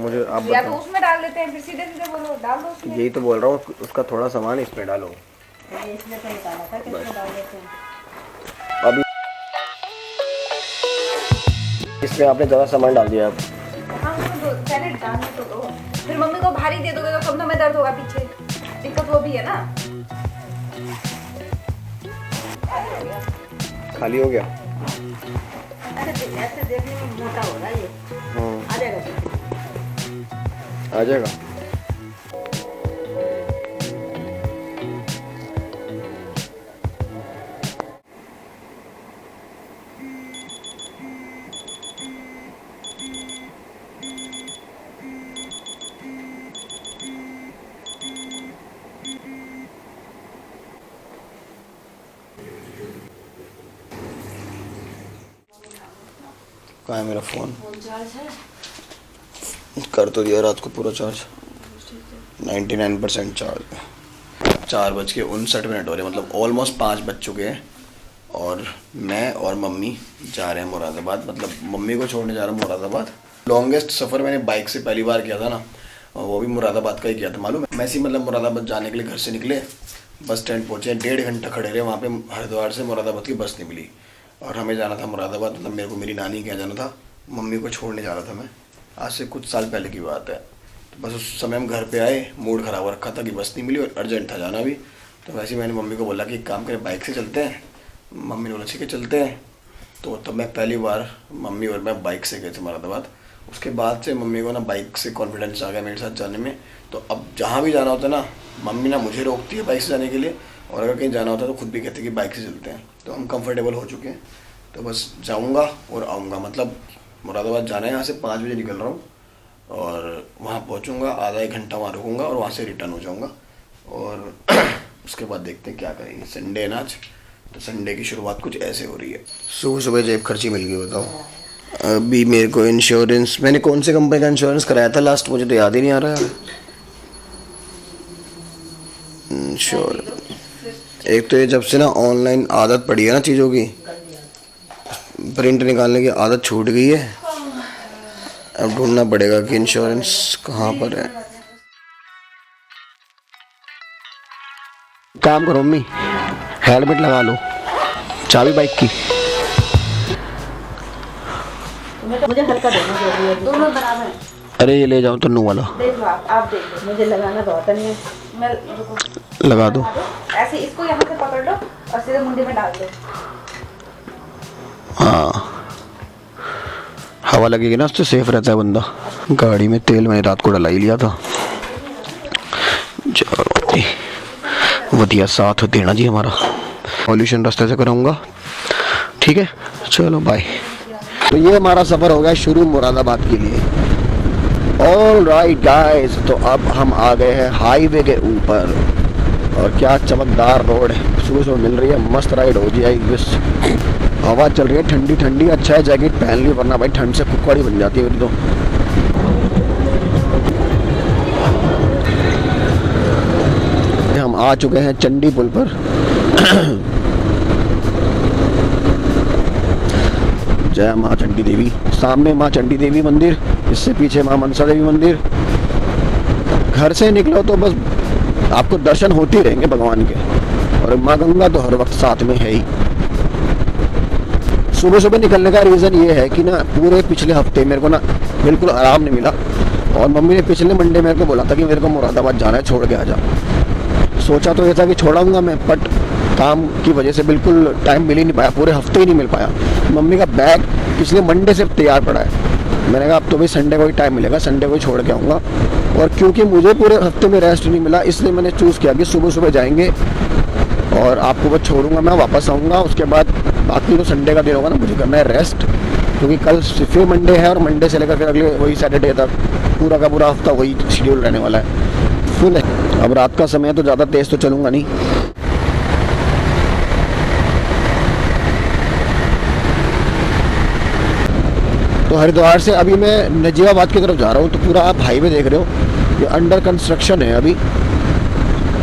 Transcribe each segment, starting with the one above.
मुझे आप या तो बताओ। उसमें डाल देते हैं, फिर सीधे सीधे बोलो डाल दो उसमें। यही तो बोल रहा हूँ, उसका थोड़ा सामान इसमें डालो। इसलिए तो निकाला था कि इसमें डाल देते हैं। अभी इसमें आपने ज़्यादा सामान डाल दिया। आप हाँ उसमें दो, पहले डालने तो दो, फिर मम्मी को भारी दे दोगे तो कमर में दर्द होगा पीछे, दिक्कत वो भी है ना। खाली हो गया। ऐसे देखने में मोटा हो रहा है ये। आ जाएगा आ जाएगा। कहाँ है मेरा फ़ोन? कर तो दिया रात को पूरा चार्ज, 99% चार्ज। 4:59 हो रहे, मतलब ऑलमोस्ट 5 बज चुके हैं। और मैं और मम्मी जा रहे हैं मुरादाबाद, मतलब मम्मी को छोड़ने जा रहा हूँ मुरादाबाद। लॉन्गेस्ट सफ़र मैंने बाइक से पहली बार किया था ना, और वो भी मुरादाबाद का ही किया था। मालूम है, मैं मतलब मुरादाबाद जाने के लिए घर से निकले, बस स्टैंड पहुँचे, 1.5 घंटा खड़े रहे वहाँ पे। हरिद्वार से मुरादाबाद की बस नहीं मिली, और हमें जाना था मुरादाबाद, मतलब मेरे को मेरी नानी के यहाँ जाना था, मम्मी को छोड़ने जा रहा था मैं। आज से कुछ साल पहले की बात है। तो बस उस समय हम घर पे आए, मूड ख़राब हो रखा था कि बस नहीं मिली और अर्जेंट था जाना भी। तो वैसे ही मैंने मम्मी को बोला कि एक काम करें, बाइक से चलते हैं। मम्मी ने बोला ठीक है चलते हैं। तो तब मैं पहली बार मम्मी और मैं बाइक से गए थे मुरादाबाद। उसके बाद से मम्मी को ना बाइक से कॉन्फिडेंस आ गया मेरे साथ जाने में। तो अब जहाँ भी जाना होता है ना, मम्मी ना मुझे रोकती है बाइक से जाने के लिए, और अगर कहीं जाना होता है तो खुद भी कहते हैं कि बाइक से चलते हैं। तो हम कंफर्टेबल हो चुके हैं, तो बस जाऊंगा और आऊँगा। मतलब मुरादाबाद जाना है, यहाँ से 5 बजे निकल रहा हूँ, और वहाँ पहुँचूँगा, आधा 1 घंटा वहाँ रुकूँगा और वहाँ से रिटर्न हो जाऊँगा। और उसके बाद देखते हैं क्या करेंगे। संडे है ना आज, तो संडे की शुरुआत कुछ ऐसे हो रही है। सुबह सुबह जेब खर्ची मिल गई, बताओ। अभी मेरे को इंश्योरेंस, मैंने कौन से कंपनी का इंश्योरेंस कराया था लास्ट, मुझे तो याद ही नहीं आ रहा है। इंश्योरेंस, एक तो ये जब से ना ऑनलाइन आदत पड़ी है ना चीज़ों की, प्रिंट निकालने की आदत छूट गई है। अब ढूंढना पड़ेगा कि इंश्योरेंस कहाँ पर है। काम करो मम्मी, हेलमेट लगा लो, चाबी बाइक की। मुझे हल्का देना जरूरी है, दोनों बराबर हैं। अरे ये ले जाओ तन्नू वाला, देख लो आप देख लो, मुझे लगाना तो आता नहीं है। मैं रुको, लगा दो। ऐसे इसको यहाँ से पकड़ लो और सीधे मुंडे में डाल दो। हाँ, हवा लगेगी ना, उससे सेफ रहता है बंदा। गाड़ी में तेल मैंने रात को डला ही लिया था। चलो जी, वधिया साथ देना जी हमारा। पॉल्यूशन रास्ते से कराऊंगा, ठीक है। चलो बाय। तो ये हमारा सफ़र हो गया शुरू मुरादाबाद के लिए। ऑल राइट गाइस, तो अब हम आ गए हैं हाईवे के ऊपर, और क्या चमकदार रोड है, सुबह सुबह मिल रही है, मस्त राइड हो जाएगी। बस हवा चल रही है ठंडी ठंडी, अच्छा है जैकेट पहन ली, वरना भाई ठंड से कुकड़ी बन जाती है मेरी तो। हम आ चुके हैं चंडी पुल पर। जय माँ चंडी देवी। सामने माँ चंडी देवी मंदिर, इससे पीछे माँ मनसा देवी मंदिर। घर से निकलो तो बस आपको दर्शन होते रहेंगे भगवान के, और माँ गंगा तो हर वक्त साथ में है ही। सुबह सुबह निकलने का रीज़न ये है कि ना, पूरे पिछले हफ्ते मेरे को ना बिल्कुल आराम नहीं मिला, और मम्मी ने पिछले मंडे मेरे को बोला था कि मेरे को मुरादाबाद जाना है, छोड़ के आ जा। सोचा तो ये था कि छोड़ाऊंगा मैं, बट काम की वजह से बिल्कुल टाइम मिल ही नहीं पाया, पूरे हफ्ते ही नहीं मिल पाया। मम्मी का बैग पिछले मंडे से तैयार पड़ा है। मैंने कहा अब तो भाई संडे को ही टाइम मिलेगा, संडे को ही छोड़ के आऊँगा। और क्योंकि मुझे पूरे हफ्ते में रेस्ट नहीं मिला, इसलिए मैंने चूज़ किया कि सुबह सुबह जाएंगे और आपको बस छोड़ूंगा, मैं वापस आऊँगा। उसके बाद बाकी तो संडे का दिन होगा ना, मुझे करना है रेस्ट, क्योंकि कल फिर मंडे है, और मंडे से लेकर फिर अगले वही सैटरडे तक पूरा का पूरा हफ्ता वही शेड्यूल रहने वाला है, फुल है। अब रात का समय है तो ज़्यादा तेज़ तो चलूँगा नहीं। तो हरिद्वार से अभी मैं नजीबाबाद की तरफ जा रहा हूँ, तो पूरा आप हाईवे देख रहे हो, ये अंडर कंस्ट्रक्शन है अभी,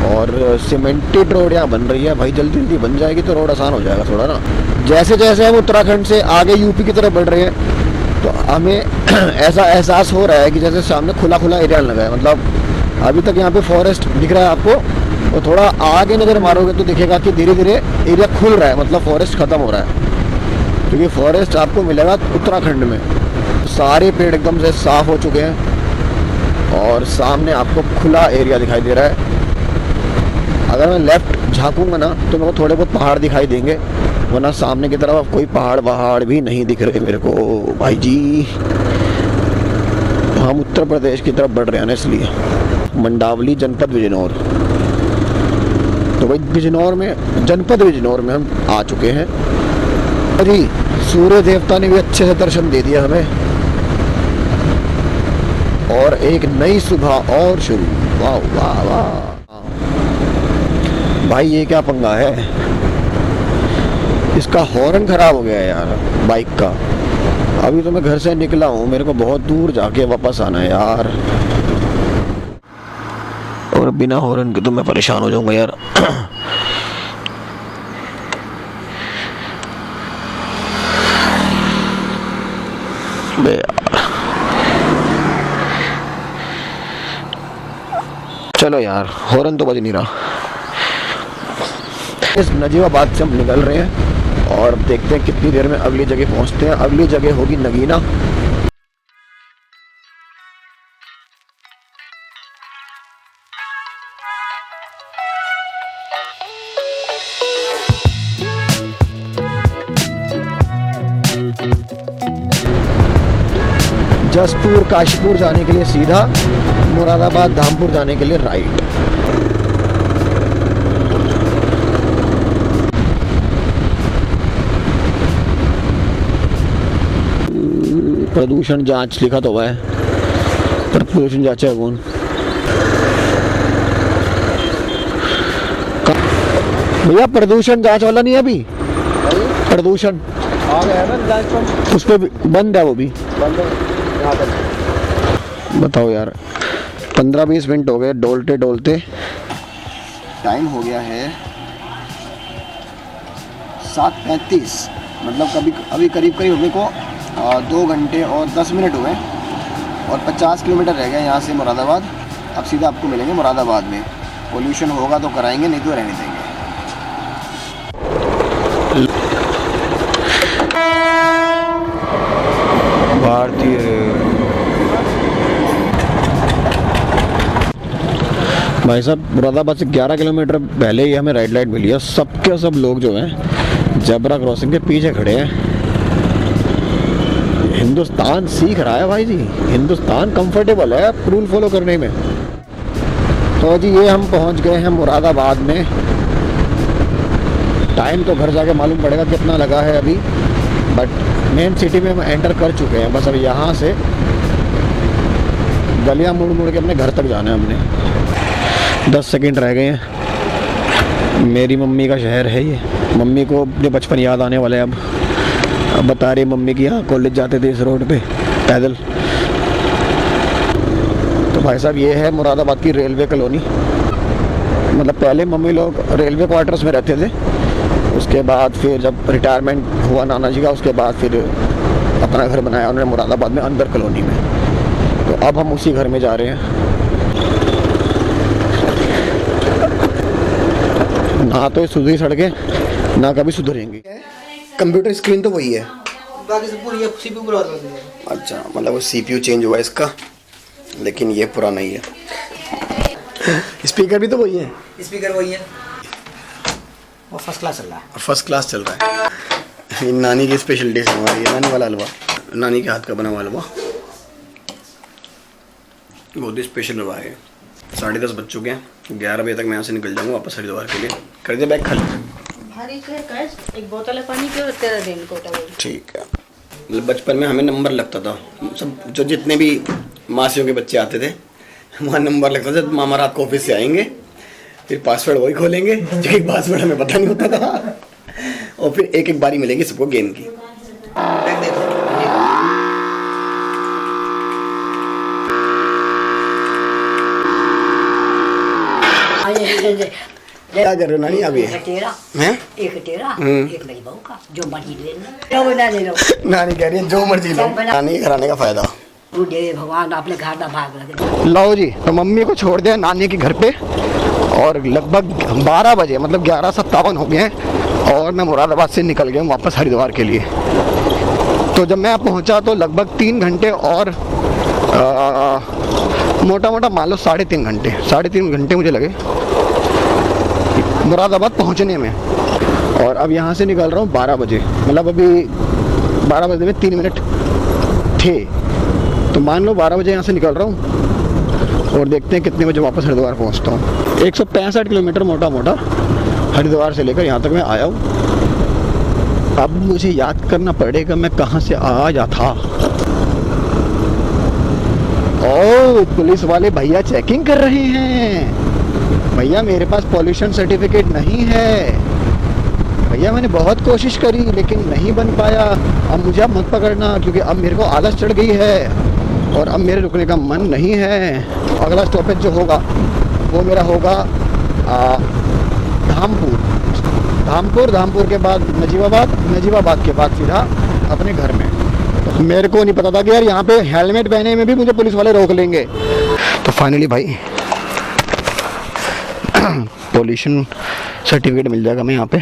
और सीमेंटेड रोड यहाँ बन रही है भाई। जल्दी जल्दी बन जाएगी तो रोड आसान हो जाएगा थोड़ा ना। जैसे जैसे हम उत्तराखंड से आगे यूपी की तरफ बढ़ रहे हैं, तो हमें ऐसा एहसास हो रहा है कि जैसे सामने खुला खुला एरिया लगा है। मतलब अभी तक यहाँ पे फॉरेस्ट दिख रहा है आपको, और थोड़ा आगे नज़र मारोगे तो दिखेगा कि धीरे धीरे एरिया खुल रहा है, मतलब फॉरेस्ट ख़त्म हो रहा है। क्योंकि फॉरेस्ट आपको मिलेगा उत्तराखंड में, सारे पेड़ एकदम से साफ़ हो चुके हैं और सामने आपको खुला एरिया दिखाई दे रहा है। अगर मैं लेफ़्ट झाँकूंगा ना तो मेरे को थोड़े बहुत पहाड़ दिखाई देंगे, वरना सामने की तरफ कोई पहाड़ भी नहीं दिख रहे मेरे को भाई जी। हम उत्तर प्रदेश की तरफ बढ़ रहे हैं ना, इसलिए मंडावली जनपद बिजनौर। तो भाई बिजनौर में, जनपद बिजनौर में हम आ चुके हैं। अरे सूर्य देवता ने भी अच्छे से दर्शन दे दिया हमें, और एक नई सुबह और शुरू। वाह वाह वाह भाई, ये क्या पंगा है, इसका हॉर्न खराब हो गया है यार बाइक का। अभी तो मैं घर से निकला हूँ, मेरे को बहुत दूर जाके वापस आना है यार, और बिना हॉर्न के तो मैं परेशान हो जाऊंगा यार। बे यार, चलो यार, हॉर्न तो बज नहीं रहा। इस नजीबाबाद से हम निकल रहे हैं और देखते हैं कितनी देर में अगली जगह पहुंचते हैं। अगली जगह होगी नगीना। जसपुर काशीपुर जाने के लिए सीधा, मुरादाबाद धामपुर जाने के लिए राइट। प्रदूषण जांच लिखा तो हुआ है, पर प्रदूषण जांच है कौन? भैया प्रदूषण जांच वाला नहीं है अभी, प्रदूषण आ गया ना जांच पंप, उस पे बंद है, वो भी बंद है यहाँ पर। बताओ यार, 15-20 मिनट हो गए डोलते डोलते। टाइम हो गया है 7:35, मतलब कभी अभी करीब करीब मेरे को 2 घंटे और 10 मिनट हुए, और 50 किलोमीटर रह गए यहाँ से मुरादाबाद। अब सीधा आपको मिलेंगे मुरादाबाद में। पोल्यूशन होगा तो कराएंगे, नहीं तो रहने देंगे। भारतीय भाई साहब, मुरादाबाद से 11 किलोमीटर पहले ही हमें रेड लाइट मिली है। सबके सब लोग जो हैं जेब्रा क्रॉसिंग के पीछे खड़े हैं। हिंदुस्तान सीख रहा है भाई जी, हिंदुस्तान कंफर्टेबल है रूल फॉलो करने में। तो जी ये हम पहुंच गए हैं मुरादाबाद में। टाइम तो घर जाके मालूम पड़ेगा कितना लगा है अभी, बट मेन सिटी में हम एंटर कर चुके हैं। बस अब यहाँ से गलियाँ मुड़ मुड़ के अपने घर तक जाना है हमने। 10 सेकंड रह गए हैं। मेरी मम्मी का शहर है ये। मम्मी को अपने बचपन याद आने वाला है अब बता रही मम्मी की, यहाँ कॉलेज जाते थे इस रोड पे पैदल। तो भाई साहब ये है मुरादाबाद की रेलवे कॉलोनी। मतलब पहले मम्मी लोग रेलवे क्वार्टर्स में रहते थे, उसके बाद फिर जब रिटायरमेंट हुआ नाना जी का, उसके बाद फिर अपना घर बनाया उन्होंने मुरादाबाद में अंदर कॉलोनी में। तो अब हम उसी घर में जा रहे हैं। ना तो सुधरी सड़कें ना कभी सुधरेंगी। कंप्यूटर स्क्रीन तो वही है, बाकी सब पूरी सीपीयू पूरा होता है। अच्छा, मतलब वो सीपीयू चेंज हुआ इसका, लेकिन ये पुराना ही है। स्पीकर भी तो वही है, स्पीकर वही है, वो फर्स्ट क्लास चल रहा है। फर्स्ट क्लास चल रहा है। ये नानी की स्पेशल डिश हमारी है, नानी वाला हलवा, नानी के हाथ का बना हुआ हलवा, बहुत ही स्पेशल हलवा है। 10:30 बज चुके हैं, 11 बजे तक मैं यहाँ से निकल जाऊँगा वापस हरिद्वार के लिए। कर दे बैग खाली। भारी से कैश, एक बोतल है पानी की और 13 दिन को टवल। ठीक है। मतलब बचपन में हमें नंबर लगता था, सब जो जितने भी मासियों के बच्चे आते थे वहाँ नंबर लगता था। मामा रात को ऑफिस से आएंगे, फिर पासवर्ड वही खोलेंगे जो एक पासवर्ड हमें पता नहीं होता था, और फिर एक एक बारी मिलेगी सबको गेम की। क्या कर रहे हो नानी अभी? एक तेरा हैं? एक तेरा हम्म। एक मेरी बहू का, जो मर्जी ले लो बना ले लो। नानी कह रही है जो मर्जी लो, नानी कराने का फायदा। तू दे भगवान अपने घर का भाग लगे। लो जी, तो मम्मी को छोड़ दिया नानी के घर पे और लगभग 12 बजे मतलब 11:57 हो गए हैं और मैं मुरादाबाद से निकल गया हूँ वापस हरिद्वार के लिए। तो जब मैं पहुँचा तो लगभग 3 घंटे और मोटा मोटा मान लो 3.5 घंटे मुझे लगे मुरादाबाद पहुँचने में। और अब यहाँ से निकल रहा हूँ 12 बजे, मतलब अभी 12 बजे में 3 मिनट थे, तो मान लो 12 बजे यहाँ से निकल रहा हूँ और देखते हैं कितने बजे वापस हरिद्वार पहुँचता हूँ। 165 किलोमीटर मोटा मोटा हरिद्वार से लेकर यहाँ तक मैं आया हूँ। अब मुझे याद करना पड़ेगा मैं कहाँ से आया था। ओह, पुलिस वाले भैया चेकिंग कर रहे हैं। भैया मेरे पास पॉल्यूशन सर्टिफिकेट नहीं है भैया, मैंने बहुत कोशिश करी लेकिन नहीं बन पाया। अब मुझे मत पकड़ना क्योंकि अब मेरे को आदत चढ़ गई है और अब मेरे रुकने का मन नहीं है। अगला स्टॉपेज जो होगा वो मेरा होगा धामपुर के बाद नजीबाबाद के बाद सीधा अपने घर में। तो मेरे को नहीं पता था कि यार यहाँ पे हेलमेट पहने में भी मुझे पुलिस वाले रोक लेंगे। तो फाइनली भाई पॉल्यूशन सर्टिफिकेट मिल जाएगा। मैं यहाँ पे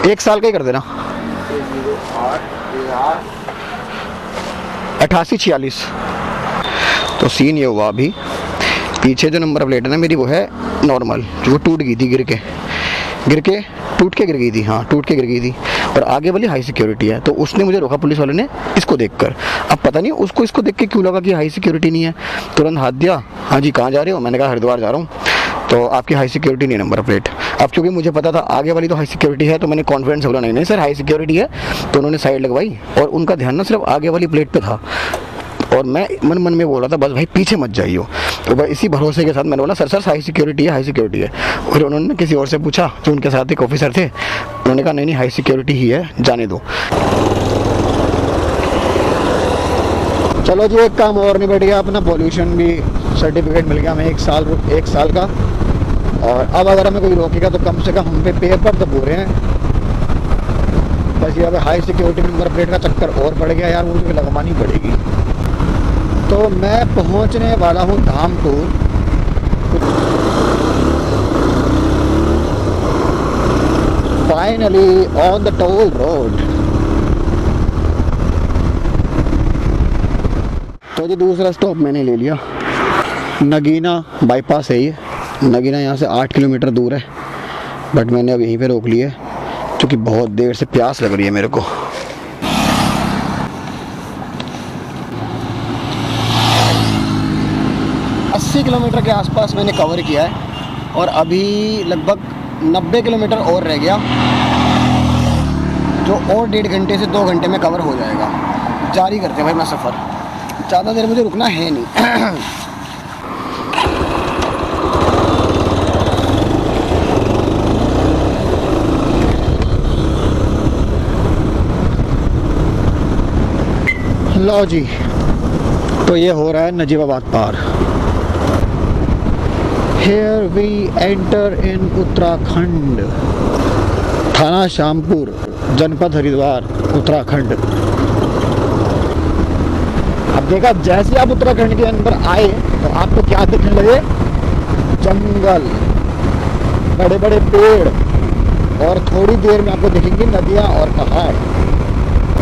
1 साल का ही कर देना। 8846। तो सीन ये हुआ, अभी पीछे जो नंबर प्लेट है ना मेरी वो है नॉर्मल, जो टूट गई थी टूट के गिर गई थी। हाँ, टूट के गिर गई थी और आगे वाली हाई सिक्योरिटी है। तो उसने मुझे रोका पुलिस वाले ने इसको देखकर। अब पता नहीं उसको इसको देख के क्यों लगा कि हाई सिक्योरिटी नहीं है, तुरंत हाथ दिया। हाँ जी, कहाँ जा रहे हो? मैंने कहा हरिद्वार जा रहा हूँ। तो आपकी हाई सिक्योरिटी नहीं नंबर प्लेट। अब क्योंकि मुझे पता था आगे वाली तो हाई सिक्योरिटी है, तो मैंने कॉन्फिडेंस बोला नहीं सर हाई सिक्योरिटी है। तो उन्होंने साइड लगवाई और उनका ध्यान ना सिर्फ आगे वाली प्लेट पे था और मैं मन में बोल रहा था बस भाई पीछे मत जाइयो। तो बस इसी भरोसे के साथ मैंने बोला सर हाई सिक्योरिटी है। और उन्होंने किसी और से पूछा जो उनके साथ एक ऑफिसर थे, उन्होंने कहा नहीं हाई सिक्योरिटी ही है, जाने दो। चलो जी, एक काम और निबट गया, अपना पॉल्यूशन भी सर्टिफिकेट मिल गया हमें 1 साल का। और अब अगर हमें कोई रोकेगा तो कम से कम हम पे पेपर तो पूरे हैं। बस ये अब हाई सिक्योरिटी नंबर प्लेट का चक्कर और बढ़ गया यार, मुझे लगवानी पड़ेगी। तो मैं पहुंचने वाला हूँ Dhampur. Finally on the toll road. तो जी दूसरा स्टॉप मैंने ले लिया, नगीना बाईपास है ये। नगीना यहाँ से 8 किलोमीटर दूर है, बट मैंने अब यहीं पे रोक लिया क्योंकि बहुत देर से प्यास लग रही है मेरे को। अस्सी किलोमीटर के आसपास मैंने कवर किया है और अभी लगभग 90 किलोमीटर और रह गया, जो और 1.5 घंटे से 2 घंटे में कवर हो जाएगा। जारी करते हैं भाई मैं सफ़र, ज़्यादा देर मुझे रुकना है नहीं। लो जी, तो ये हो रहा है नजीबाबाद पार। Here we enter in Uttarakhand, थाना श्यामपुर, जनपद हरिद्वार, उत्तराखंड। अब देखा, जैसे आप उत्तराखंड के अंदर आए तो आपको क्या दिखने लगे? जंगल, बड़े बड़े पेड़ और थोड़ी देर में आपको दिखेंगी नदियाँ और पहाड़।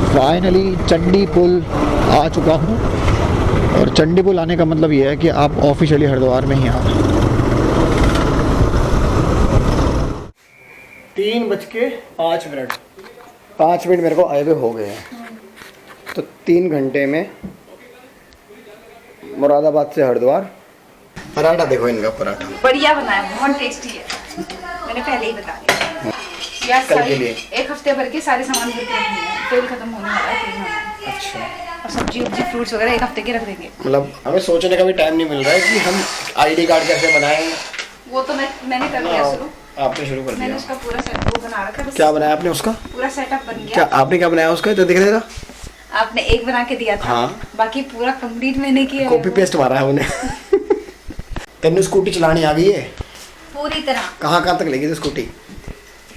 फाइनली चंडी पुल आ चुका हूँ और चंडी पुल आने का मतलब ये है कि आप ऑफिशियली हरिद्वार में ही आ गए। 3:05 5 मिनट मेरे को आए हुए हो गए हैं। तो 3 घंटे में मुरादाबाद से हरिद्वार। पराठा देखो इनका, पराठा बढ़िया बनाया, बहुत टेस्टी है, मैंने पहले ही बता दिया। यार कल के लिए 1 हफ्ते भर के सारे सामान भर के रखने हैं, तेल खत्म होने वाला है, तेल होना। अच्छा, और सब्जी वब्जी फ्रूट्स वगैरह 1 हफ्ते के रख देंगे। मतलब हमें सोचने का भी टाइम नहीं मिल रहा है कि हम आईडी कार्ड कैसे बनाएं। वो तो मैंने कर लिया शुरू। आपने शुरू कर मैंने दिया? उसका पूरा सेट वो बना रखा है। क्या बनाया आपने उसका? पूरा सेटअप बन गया। क्या आपने क्या बनाया उसका? तो दिख रहेगा। आपने एक बना के दिया था। हाँ। बाकी पूरा कंप्लीट मैंने किया। कॉपी पेस्ट मारा है उन्हें। तेनू स्कूटी चलानी आ गई है? पूरी तरह। कहाँ कहाँ तक लेगी थी स्कूटी?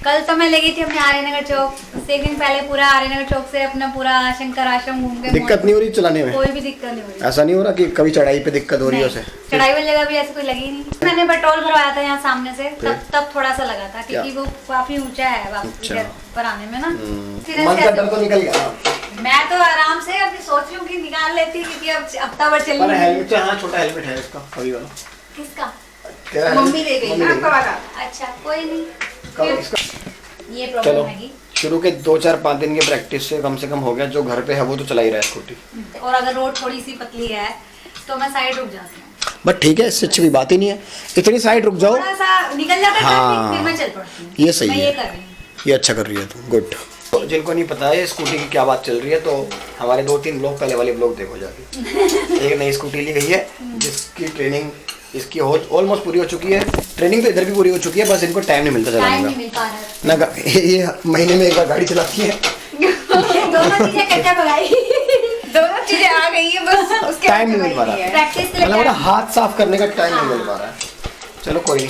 कल तो मैं ले गई थी अपने आर्यनगर चौक से, एक दिन पहले पूरा आर्यनगर चौक से अपना पूरा शंकर आश्रम घूम के। दिक्कत नहीं हो रही चलाने में? कोई भी दिक्कत नहीं हो रही। ऐसा नहीं हो रहा कि कभी चढ़ाई पे दिक्कत हो रही है उसे? चढ़ाई वाली जगह भी ऐसे कोई लगी नहीं। मैंने पेट्रोल भरवाया था यहाँ सामने से, तब थोड़ा सा लगा था क्योंकि वो काफी ऊंचा है वापस पर आने में ना। मन का डर तो निकल गया। मैं तो आराम से अभी सोच रही हूँ कि निकाल लेती क्योंकि अब हफ्ता भर चली। पर हेलमेट, हाँ छोटा हेलमेट है इसका अभी वाला। किसका? तेरा मम्मी ले गई मम्मी ले ना। अच्छा कोई नहीं, कब इसका? ये चलो प्रॉब्लम है। शुरू के 2-4-5 दिन की प्रैक्टिस से कम हो गया। जो घर पे है वो तो चला ही रहा है स्कूटी। और अगर रोड थोड़ी सी पतली है तो मैं साइड रुक जाती हूँ। बट ठीक है, इससे अच्छी कोई बात ही नहीं है। इतनी साइड रुक जाओ, थोड़ा सा निकल जाता है हाँ, फिर मैं चल पड़ती हूँ। ये सही मैं है। ये कर रही हूँ। ये अच्छा कर रही है तू, गुड। तो जिनको नहीं पता है स्कूटी की क्या बात चल रही है तो हमारे 2-3 ब्लॉग पहले वाले ब्लॉग देखो जाके। एक नई स्कूटी ली गई है जिसकी ट्रेनिंग इसकी ऑलमोस्ट पूरी हो चुकी है। ट्रेनिंग तो इधर भी पूरी हो चुकी है, बस इनको टाइम नहीं मिलता टाइम चलाने नहीं का मिल पा रहा है। ना। ये महीने में एक बार गाड़ी चलाती है। दोनों चीजें कच्चा पकाई, दोनों चीजें आ गई है, बस उसके टाइम नहीं मिल पा रहा, प्रैक्टिस के लिए मतलब हाथ साफ करने का टाइम नहीं मिल पा रहा है। चलो कोई नहीं।